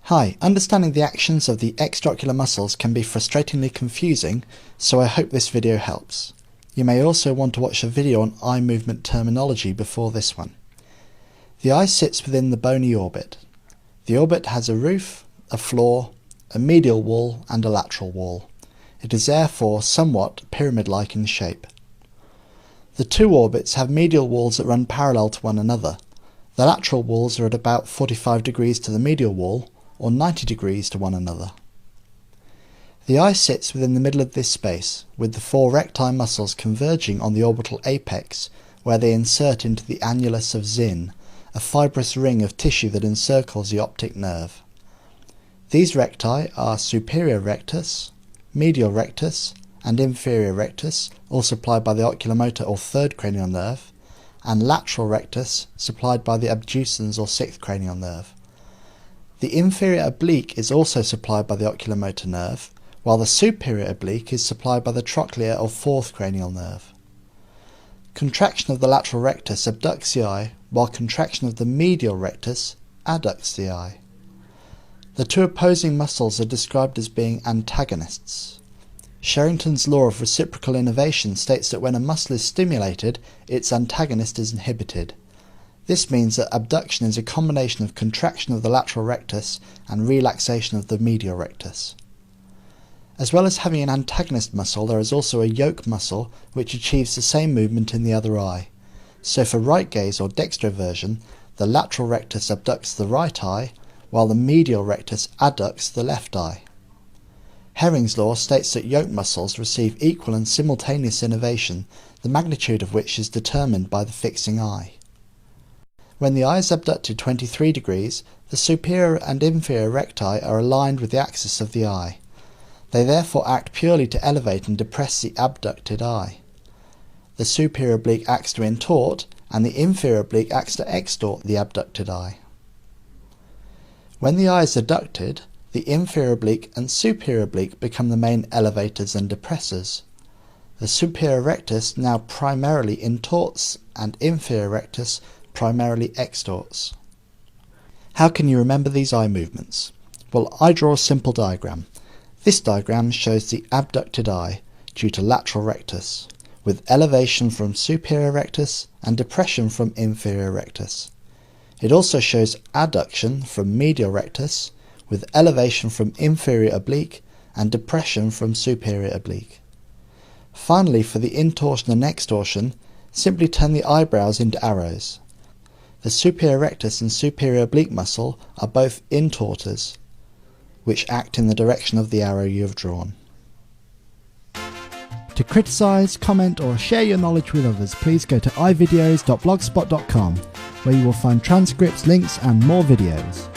Hi, understanding the actions of the extraocular muscles can be frustratingly confusing, so I hope this video helps. You may also want to watch a video on eye movement terminology before this one. The eye sits within the bony orbit. The orbit has a roof, a floor, a medial wall and a lateral wall. It is therefore somewhat pyramid-like in shape. The two orbits have medial walls that run parallel to one another. The lateral walls are at about 45 degrees to the medial wall, or 90 degrees to one another. The eye sits within the middle of this space, with the four recti muscles converging on the orbital apex, where they insert into the annulus of Zinn, a fibrous ring of tissue that encircles the optic nerve. These recti are superior rectus, medial rectus, and inferior rectus, all supplied by the oculomotor or third cranial nerve, and lateral rectus, supplied by the abducens or sixth cranial nerve. The inferior oblique is also supplied by the oculomotor nerve, while the superior oblique is supplied by the trochlear or fourth cranial nerve. Contraction of the lateral rectus abducts the eye, while contraction of the medial rectus adducts the eye. The two opposing muscles are described as being antagonists. Sherrington's law of reciprocal innervation states that when a muscle is stimulated, its antagonist is inhibited. This means that abduction is a combination of contraction of the lateral rectus and relaxation of the medial rectus. As well as having an antagonist muscle, there is also a yoke muscle which achieves the same movement in the other eye. So for right gaze or dextroversion, the lateral rectus abducts the right eye, while the medial rectus adducts the left eye. Hering's law states that yoke muscles receive equal and simultaneous innervation, the magnitude of which is determined by the fixing eye. When the eye is abducted 23 degrees, the superior and inferior recti are aligned with the axis of the eye. They therefore act purely to elevate and depress the abducted eye. The superior oblique acts to intort, and the inferior oblique acts to extort the abducted eye. When the eye is adducted, the inferior oblique and superior oblique become the main elevators and depressors. The superior rectus now primarily intorts, and inferior rectus primarily extorts. How can you remember these eye movements? Well, I draw a simple diagram. This diagram shows the abducted eye due to lateral rectus, with elevation from superior rectus and depression from inferior rectus. It also shows adduction from medial rectus, with elevation from inferior oblique and depression from superior oblique. Finally, for the intorsion and extorsion, simply turn the eyebrows into arrows. The superior rectus and superior oblique muscle are both intorters, which act in the direction of the arrow you have drawn. To criticise, comment or share your knowledge with others, please go to eyevideos.blogspot.com, where you will find transcripts, links and more videos.